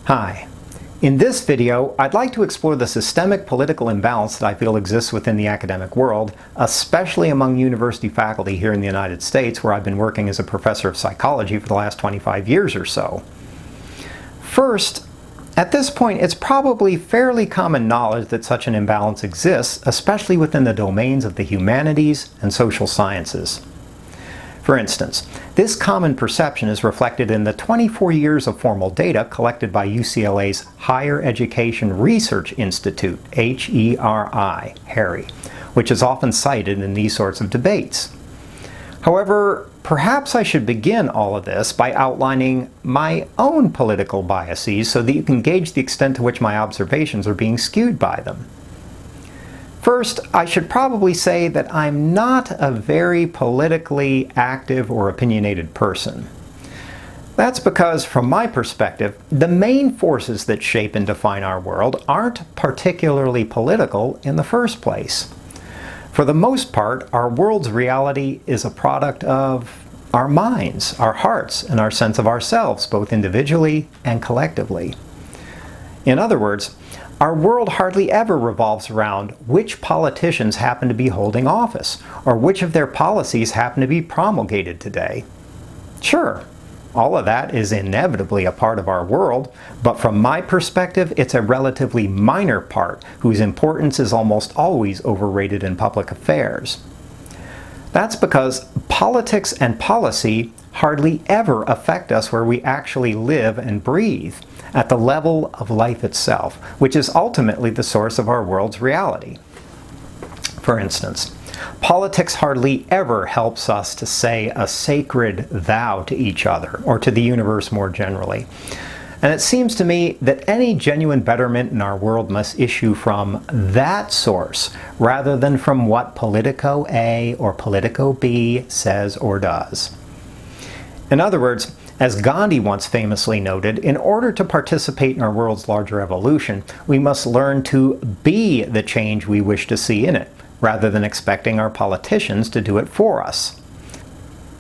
Hi. In this video, I'd like to explore the systemic political imbalance that I feel exists within the academic world, especially among university faculty here in the United States, where I've been working as a professor of psychology for the last 25 years or so. First, at this point, it's probably fairly common knowledge that such an imbalance exists, especially within the domains of the humanities and social sciences. For instance, this common perception is reflected in the 24 years of formal data collected by UCLA's Higher Education Research Institute, HERI, which is often cited in these sorts of debates. However, perhaps I should begin all of this by outlining my own political biases so that you can gauge the extent to which my observations are being skewed by them. First, I should probably say that I'm not a very politically active or opinionated person. That's because, from my perspective, the main forces that shape and define our world aren't particularly political in the first place. For the most part, our world's reality is a product of our minds, our hearts, and our sense of ourselves, both individually and collectively. In other words, our world hardly ever revolves around which politicians happen to be holding office, or which of their policies happen to be promulgated today. Sure, all of that is inevitably a part of our world, but from my perspective, it's a relatively minor part whose importance is almost always overrated in public affairs. That's because politics and policy hardly ever affect us where we actually live and breathe, at the level of life itself, which is ultimately the source of our world's reality. For instance, politics hardly ever helps us to say a sacred vow to each other, or to the universe more generally. And it seems to me that any genuine betterment in our world must issue from that source, rather than from what Politico A or Politico B says or does. In other words, as Gandhi once famously noted, in order to participate in our world's larger evolution, we must learn to be the change we wish to see in it, rather than expecting our politicians to do it for us.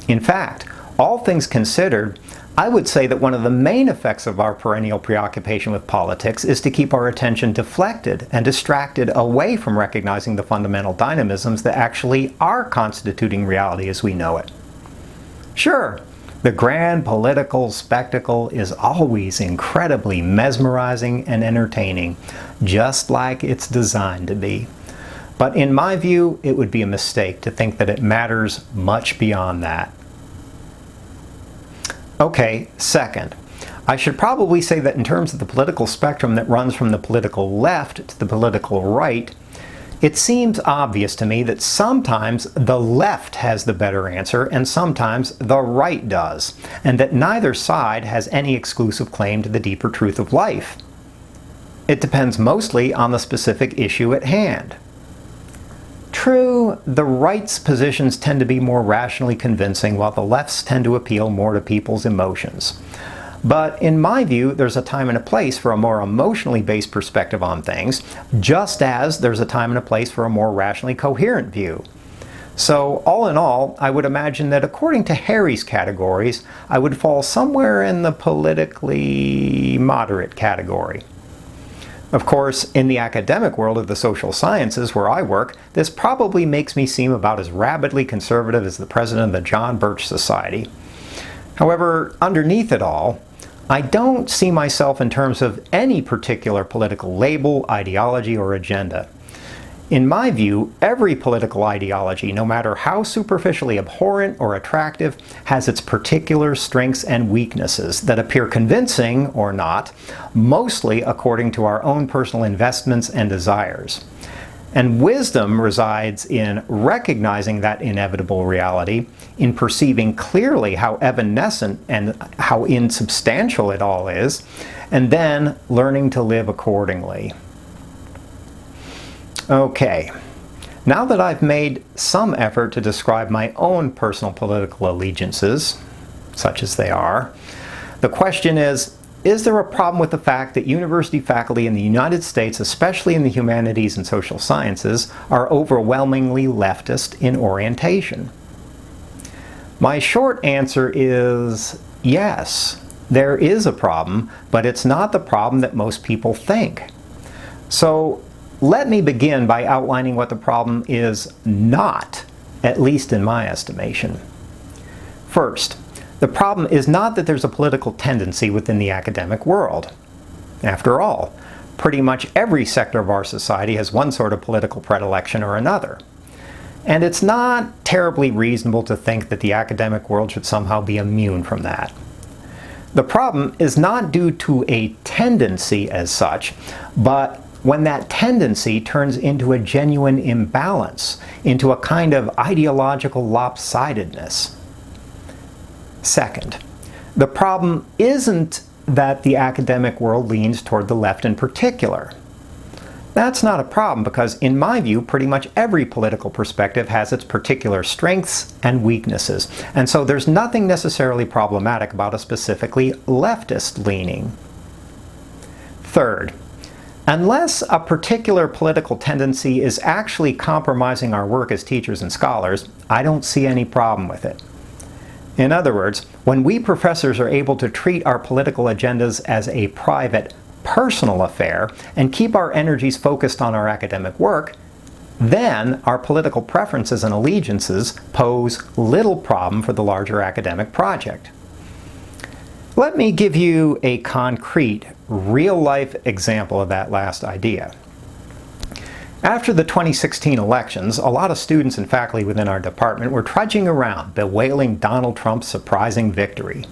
In fact, all things considered, I would say that one of the main effects of our perennial preoccupation with politics is to keep our attention deflected and distracted away from recognizing the fundamental dynamisms that actually are constituting reality as we know it. Sure, the grand political spectacle is always incredibly mesmerizing and entertaining, just like it's designed to be. But in my view, it would be a mistake to think that it matters much beyond that. Okay, second, I should probably say that in terms of the political spectrum that runs from the political left to the political right, it seems obvious to me that sometimes the left has the better answer and sometimes the right does, and that neither side has any exclusive claim to the deeper truth of life. It depends mostly on the specific issue at hand. True, the right's positions tend to be more rationally convincing, while the left's tend to appeal more to people's emotions. But in my view, there's a time and a place for a more emotionally based perspective on things, just as there's a time and a place for a more rationally coherent view. So, all in all, I would imagine that according to Harry's categories, I would fall somewhere in the politically moderate category. Of course, in the academic world of the social sciences where I work, this probably makes me seem about as rabidly conservative as the president of the John Birch Society. However, underneath it all, I don't see myself in terms of any particular political label, ideology, or agenda. In my view, every political ideology, no matter how superficially abhorrent or attractive, has its particular strengths and weaknesses that appear convincing or not, mostly according to our own personal investments and desires. And wisdom resides in recognizing that inevitable reality, in perceiving clearly how evanescent and how insubstantial it all is, and then learning to live accordingly. Okay, now that I've made some effort to describe my own personal political allegiances, such as they are, the question is there a problem with the fact that university faculty in the United States, especially in the humanities and social sciences, are overwhelmingly leftist in orientation? My short answer is yes. There is a problem, but it's not the problem that most people think. So let me begin by outlining what the problem is not, at least in my estimation. First, the problem is not that there's a political tendency within the academic world. After all, pretty much every sector of our society has one sort of political predilection or another. And it's not terribly reasonable to think that the academic world should somehow be immune from that. The problem is not due to a tendency as such, but when that tendency turns into a genuine imbalance, into a kind of ideological lopsidedness. Second, the problem isn't that the academic world leans toward the left in particular. That's not a problem because, in my view, pretty much every political perspective has its particular strengths and weaknesses, and so there's nothing necessarily problematic about a specifically leftist leaning. Third, unless a particular political tendency is actually compromising our work as teachers and scholars, I don't see any problem with it. In other words, when we professors are able to treat our political agendas as a private, personal affair and keep our energies focused on our academic work, then our political preferences and allegiances pose little problem for the larger academic project. Let me give you a concrete, real-life example of that last idea. After the 2016 elections, a lot of students and faculty within our department were trudging around, bewailing Donald Trump's surprising victory.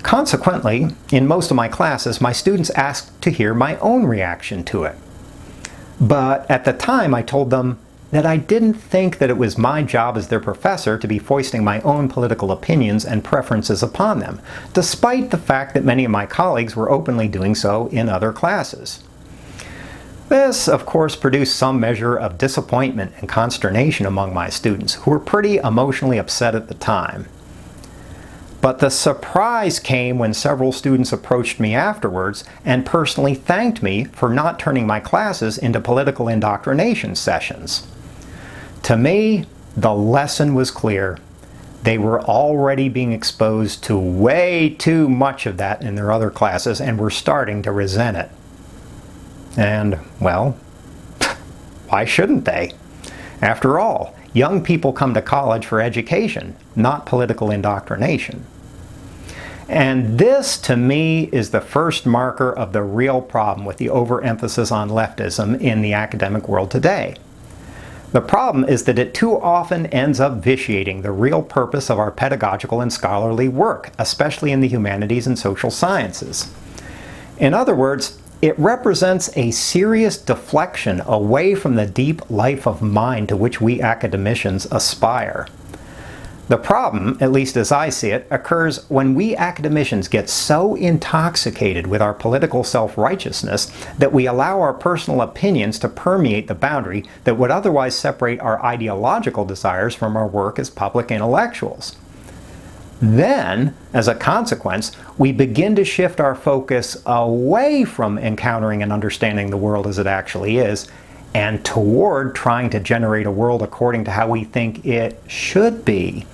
Consequently, in most of my classes, my students asked to hear my own reaction to it. But at the time, I told them that I didn't think that it was my job as their professor to be foisting my own political opinions and preferences upon them, despite the fact that many of my colleagues were openly doing so in other classes. This, of course, produced some measure of disappointment and consternation among my students, who were pretty emotionally upset at the time. But the surprise came when several students approached me afterwards and personally thanked me for not turning my classes into political indoctrination sessions. To me, the lesson was clear. They were already being exposed to way too much of that in their other classes and were starting to resent it. And, well, why shouldn't they? After all, young people come to college for education, not political indoctrination. And this, to me, is the first marker of the real problem with the overemphasis on leftism in the academic world today. The problem is that it too often ends up vitiating the real purpose of our pedagogical and scholarly work, especially in the humanities and social sciences. In other words, it represents a serious deflection away from the deep life of mind to which we academicians aspire. The problem, at least as I see it, occurs when we academicians get so intoxicated with our political self-righteousness that we allow our personal opinions to permeate the boundary that would otherwise separate our ideological desires from our work as public intellectuals. Then, as a consequence, we begin to shift our focus away from encountering and understanding the world as it actually is, and toward trying to generate a world according to how we think it should be.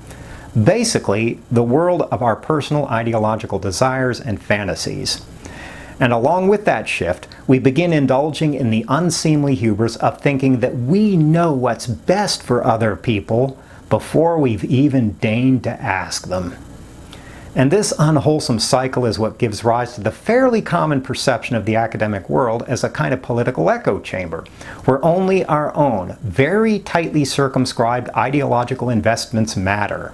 Basically, the world of our personal ideological desires and fantasies. And along with that shift, we begin indulging in the unseemly hubris of thinking that we know what's best for other people before we've even deigned to ask them. And this unwholesome cycle is what gives rise to the fairly common perception of the academic world as a kind of political echo chamber, where only our own, very tightly circumscribed ideological investments matter.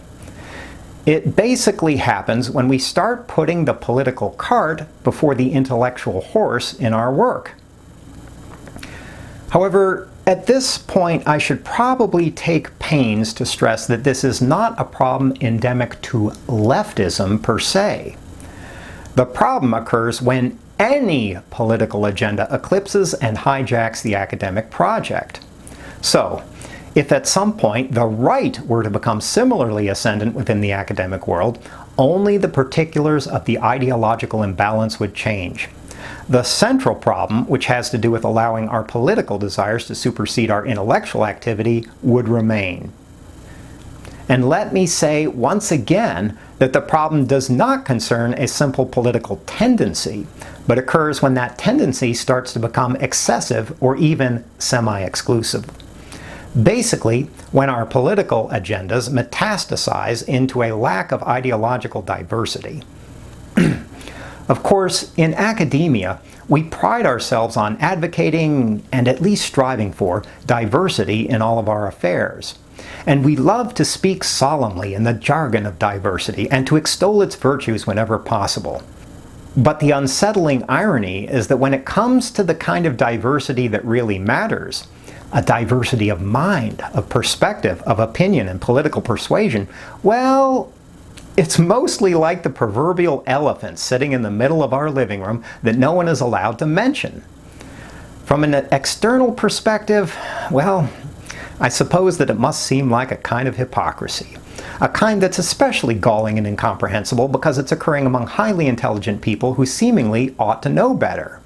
It basically happens when we start putting the political cart before the intellectual horse in our work. However, at this point, I should probably take pains to stress that this is not a problem endemic to leftism per se. The problem occurs when any political agenda eclipses and hijacks the academic project. So, if at some point the right were to become similarly ascendant within the academic world, only the particulars of the ideological imbalance would change. The central problem, which has to do with allowing our political desires to supersede our intellectual activity, would remain. And let me say once again that the problem does not concern a simple political tendency, but occurs when that tendency starts to become excessive or even semi-exclusive. Basically, when our political agendas metastasize into a lack of ideological diversity. Of course, in academia, we pride ourselves on advocating and at least striving for diversity in all of our affairs. And we love to speak solemnly in the jargon of diversity and to extol its virtues whenever possible. But the unsettling irony is that when it comes to the kind of diversity that really matters, a diversity of mind, of perspective, of opinion, and political persuasion, well, it's mostly like the proverbial elephant sitting in the middle of our living room that no one is allowed to mention. From an external perspective, well, I suppose that it must seem like a kind of hypocrisy. A kind that's especially galling and incomprehensible because it's occurring among highly intelligent people who seemingly ought to know better.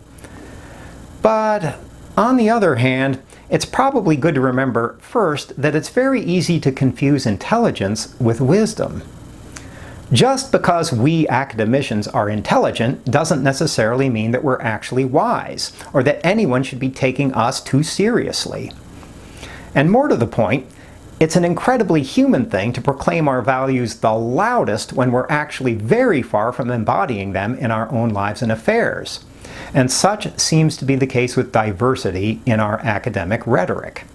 But on the other hand, it's probably good to remember first that it's very easy to confuse intelligence with wisdom. Just because we academicians are intelligent doesn't necessarily mean that we're actually wise, or that anyone should be taking us too seriously. And more to the point, it's an incredibly human thing to proclaim our values the loudest when we're actually very far from embodying them in our own lives and affairs. And such seems to be the case with diversity in our academic rhetoric.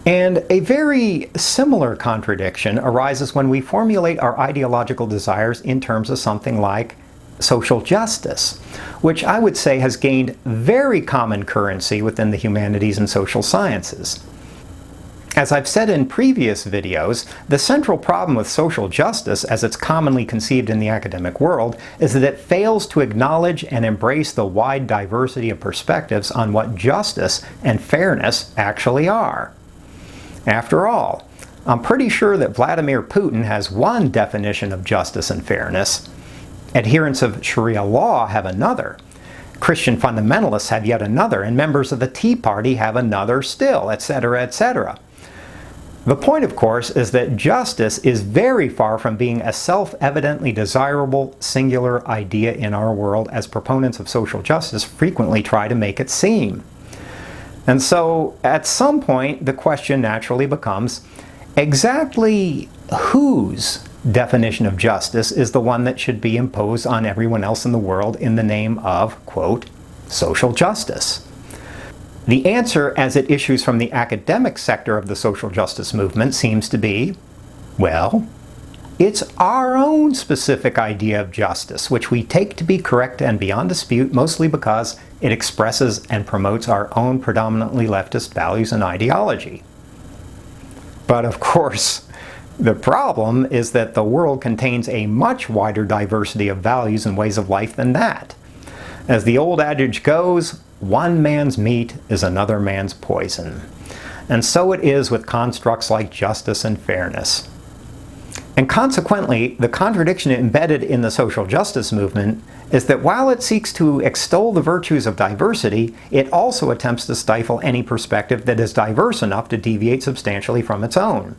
And a very similar contradiction arises when we formulate our ideological desires in terms of something like social justice, which I would say has gained very common currency within the humanities and social sciences. As I've said in previous videos, the central problem with social justice, as it's commonly conceived in the academic world, is that it fails to acknowledge and embrace the wide diversity of perspectives on what justice and fairness actually are. After all, I'm pretty sure that Vladimir Putin has one definition of justice and fairness. Adherents of Sharia law have another. Christian fundamentalists have yet another, and members of the Tea Party have another still, etc., etc. The point, of course, is that justice is very far from being a self-evidently desirable, singular idea in our world, as proponents of social justice frequently try to make it seem. And so, at some point, the question naturally becomes, exactly whose definition of justice is the one that should be imposed on everyone else in the world in the name of, quote, social justice? The answer, as it issues from the academic sector of the social justice movement, seems to be, well, it's our own specific idea of justice, which we take to be correct and beyond dispute, mostly because it expresses and promotes our own predominantly leftist values and ideology. But of course, the problem is that the world contains a much wider diversity of values and ways of life than that. As the old adage goes, one man's meat is another man's poison. And so it is with constructs like justice and fairness. And consequently, the contradiction embedded in the social justice movement is that while it seeks to extol the virtues of diversity, it also attempts to stifle any perspective that is diverse enough to deviate substantially from its own.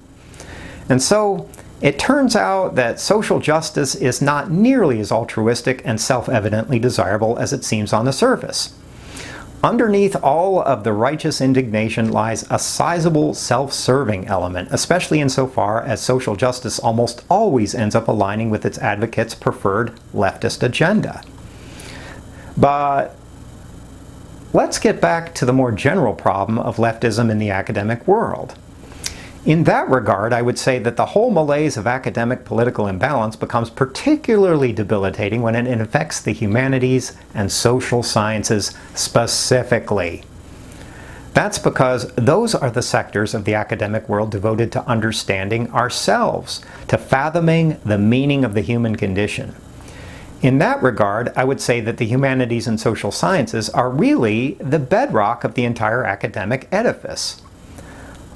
And so, it turns out that social justice is not nearly as altruistic and self-evidently desirable as it seems on the surface. Underneath all of the righteous indignation lies a sizable self-serving element, especially insofar as social justice almost always ends up aligning with its advocates' preferred leftist agenda. But let's get back to the more general problem of leftism in the academic world. In that regard, I would say that the whole malaise of academic political imbalance becomes particularly debilitating when it affects the humanities and social sciences specifically. That's because those are the sectors of the academic world devoted to understanding ourselves, to fathoming the meaning of the human condition. In that regard, I would say that the humanities and social sciences are really the bedrock of the entire academic edifice.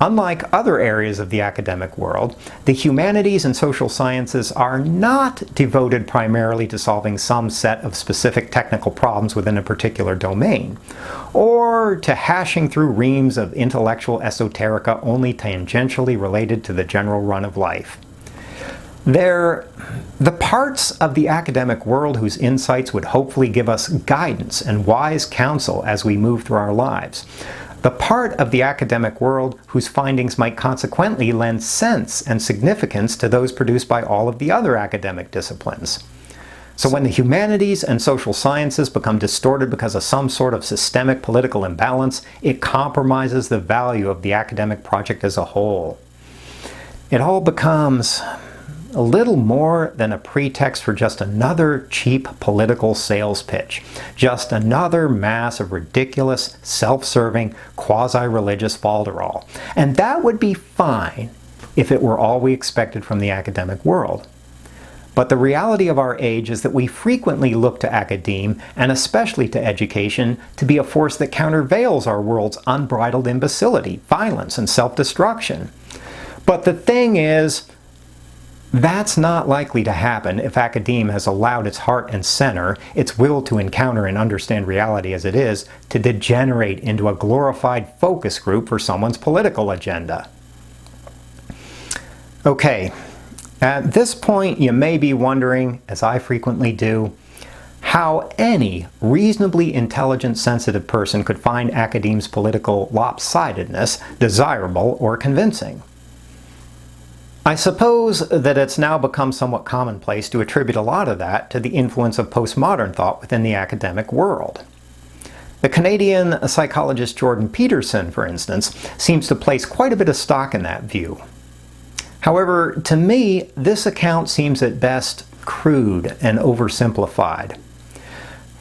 Unlike other areas of the academic world, the humanities and social sciences are not devoted primarily to solving some set of specific technical problems within a particular domain, or to hashing through reams of intellectual esoterica only tangentially related to the general run of life. They're the parts of the academic world whose insights would hopefully give us guidance and wise counsel as we move through our lives. The part of the academic world whose findings might consequently lend sense and significance to those produced by all of the other academic disciplines. So when the humanities and social sciences become distorted because of some sort of systemic political imbalance, it compromises the value of the academic project as a whole. It all becomes a little more than a pretext for just another cheap political sales pitch, just another mass of ridiculous, self-serving, quasi-religious falderall. And that would be fine if it were all we expected from the academic world. But the reality of our age is that we frequently look to academe, and especially to education, to be a force that countervails our world's unbridled imbecility, violence, and self-destruction. But the thing is, that's not likely to happen if academe has allowed its heart and center, its will to encounter and understand reality as it is, to degenerate into a glorified focus group for someone's political agenda. Okay, at this point you may be wondering, as I frequently do, how any reasonably intelligent, sensitive person could find academe's political lopsidedness desirable or convincing. I suppose that it's now become somewhat commonplace to attribute a lot of that to the influence of postmodern thought within the academic world. The Canadian psychologist Jordan Peterson, for instance, seems to place quite a bit of stock in that view. However, to me, this account seems at best crude and oversimplified.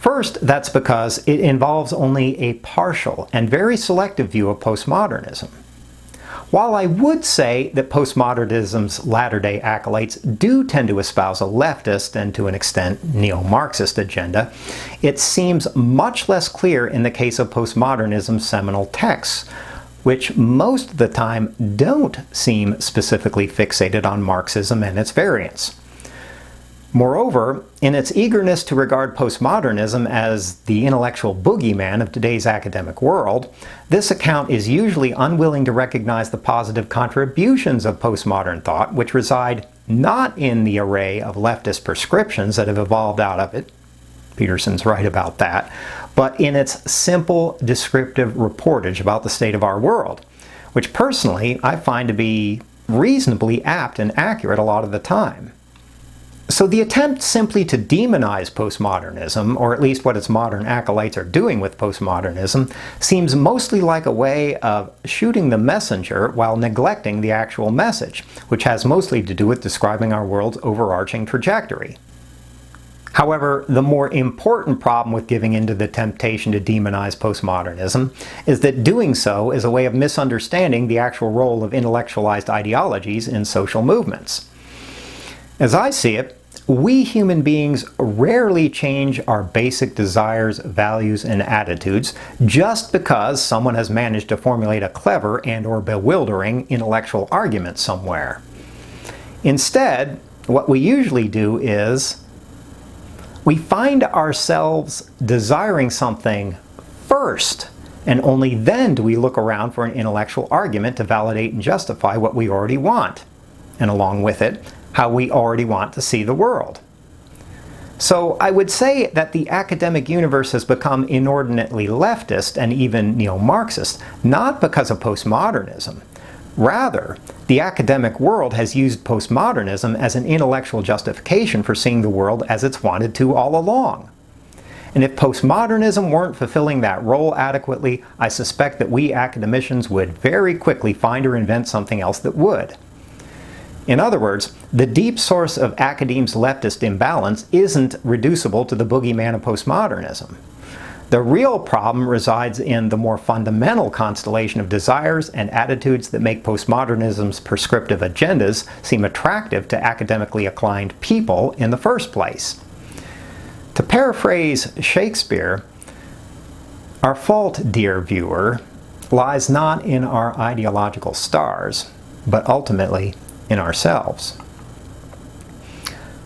First, that's because it involves only a partial and very selective view of postmodernism. While I would say that postmodernism's latter-day acolytes do tend to espouse a leftist and, to an extent, neo-Marxist agenda, it seems much less clear in the case of postmodernism's seminal texts, which most of the time don't seem specifically fixated on Marxism and its variants. Moreover, in its eagerness to regard postmodernism as the intellectual boogeyman of today's academic world, this account is usually unwilling to recognize the positive contributions of postmodern thought, which reside not in the array of leftist prescriptions that have evolved out of it, Peterson's right about that, but in its simple descriptive reportage about the state of our world, which personally I find to be reasonably apt and accurate a lot of the time. So the attempt simply to demonize postmodernism, or at least what its modern acolytes are doing with postmodernism, seems mostly like a way of shooting the messenger while neglecting the actual message, which has mostly to do with describing our world's overarching trajectory. However, the more important problem with giving in to the temptation to demonize postmodernism is that doing so is a way of misunderstanding the actual role of intellectualized ideologies in social movements. As I see it, we human beings rarely change our basic desires, values, and attitudes just because someone has managed to formulate a clever and/or bewildering intellectual argument somewhere. Instead, what we usually do is we find ourselves desiring something first, and only then do we look around for an intellectual argument to validate and justify what we already want, and along with it, how we already want to see the world. So I would say that the academic universe has become inordinately leftist and even neo-Marxist, not because of postmodernism. Rather, the academic world has used postmodernism as an intellectual justification for seeing the world as it's wanted to all along. And if postmodernism weren't fulfilling that role adequately, I suspect that we academicians would very quickly find or invent something else that would. In other words, the deep source of academe's leftist imbalance isn't reducible to the boogeyman of postmodernism. The real problem resides in the more fundamental constellation of desires and attitudes that make postmodernism's prescriptive agendas seem attractive to academically inclined people in the first place. To paraphrase Shakespeare, our fault, dear viewer, lies not in our ideological stars, but ultimately in ourselves.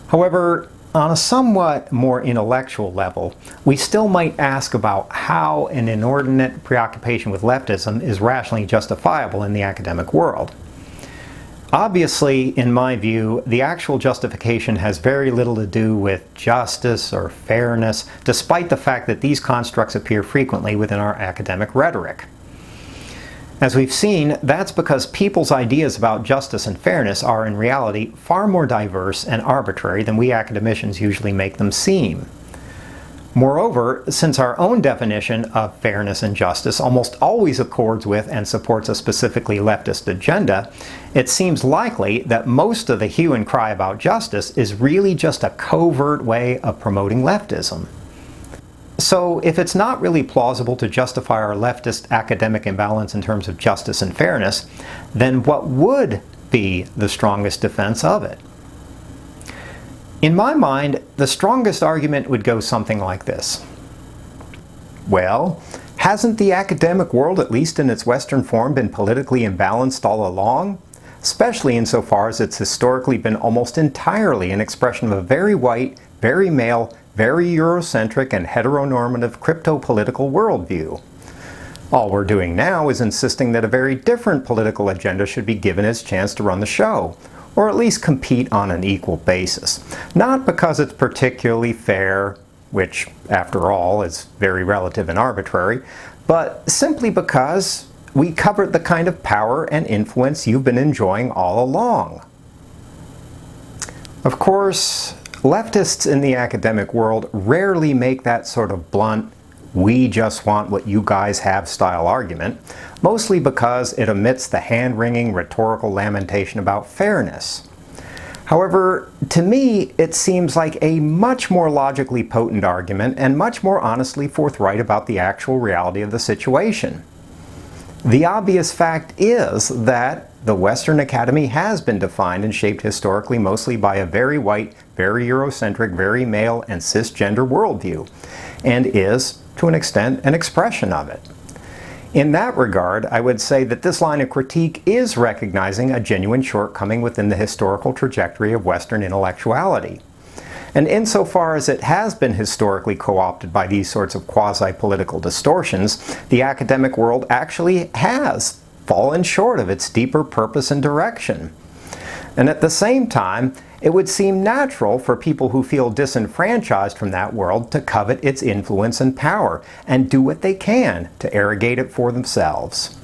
However, on a somewhat more intellectual level, we still might ask about how an inordinate preoccupation with leftism is rationally justifiable in the academic world. Obviously, in my view, the actual justification has very little to do with justice or fairness, despite the fact that these constructs appear frequently within our academic rhetoric. As we've seen, that's because people's ideas about justice and fairness are in reality far more diverse and arbitrary than we academicians usually make them seem. Moreover, since our own definition of fairness and justice almost always accords with and supports a specifically leftist agenda, it seems likely that most of the hue and cry about justice is really just a covert way of promoting leftism. So, if it's not really plausible to justify our leftist academic imbalance in terms of justice and fairness, then what would be the strongest defense of it? In my mind, the strongest argument would go something like this. Well, hasn't the academic world, at least in its Western form, been politically imbalanced all along? Especially insofar as it's historically been almost entirely an expression of a very white, very male, very Eurocentric and heteronormative crypto-political worldview. All we're doing now is insisting that a very different political agenda should be given its chance to run the show, or at least compete on an equal basis. Not because it's particularly fair, which, after all, is very relative and arbitrary, but simply because we covered the kind of power and influence you've been enjoying all along. Of course, leftists in the academic world rarely make that sort of blunt, "we just want what you guys have" style argument, mostly because it omits the hand-wringing rhetorical lamentation about fairness. However, to me, it seems like a much more logically potent argument and much more honestly forthright about the actual reality of the situation. The obvious fact is that the Western Academy has been defined and shaped historically mostly by a very white, very Eurocentric, very male, and cisgender worldview, and is, to an extent, an expression of it. In that regard, I would say that this line of critique is recognizing a genuine shortcoming within the historical trajectory of Western intellectuality. And insofar as it has been historically co-opted by these sorts of quasi-political distortions, the academic world actually has fallen short of its deeper purpose and direction. And at the same time, it would seem natural for people who feel disenfranchised from that world to covet its influence and power and do what they can to arrogate it for themselves.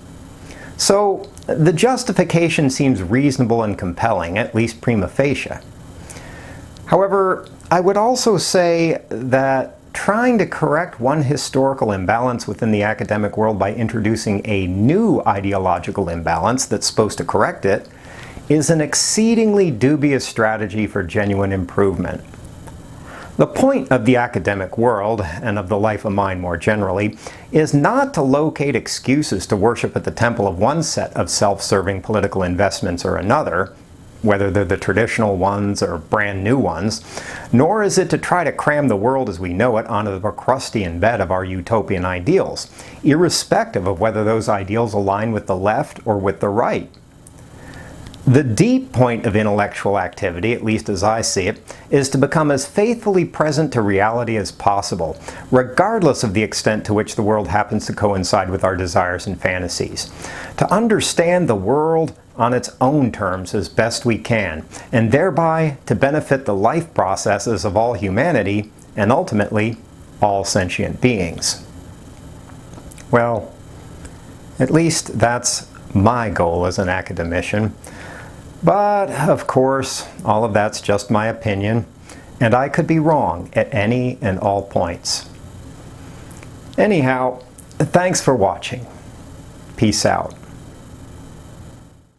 So, the justification seems reasonable and compelling, at least prima facie. However, I would also say that trying to correct one historical imbalance within the academic world by introducing a new ideological imbalance that's supposed to correct it is an exceedingly dubious strategy for genuine improvement. The point of the academic world, and of the life of mind more generally, is not to locate excuses to worship at the temple of one set of self-serving political investments or another, whether they're the traditional ones or brand new ones, nor is it to try to cram the world as we know it onto the Procrustean bed of our utopian ideals, irrespective of whether those ideals align with the left or with the right. The deep point of intellectual activity, at least as I see it, is to become as faithfully present to reality as possible, regardless of the extent to which the world happens to coincide with our desires and fantasies. To understand the world on its own terms as best we can, and thereby to benefit the life processes of all humanity, and ultimately, all sentient beings. Well, at least that's my goal as an academician. But, of course, all of that's just my opinion, and I could be wrong at any and all points. Anyhow, thanks for watching. Peace out.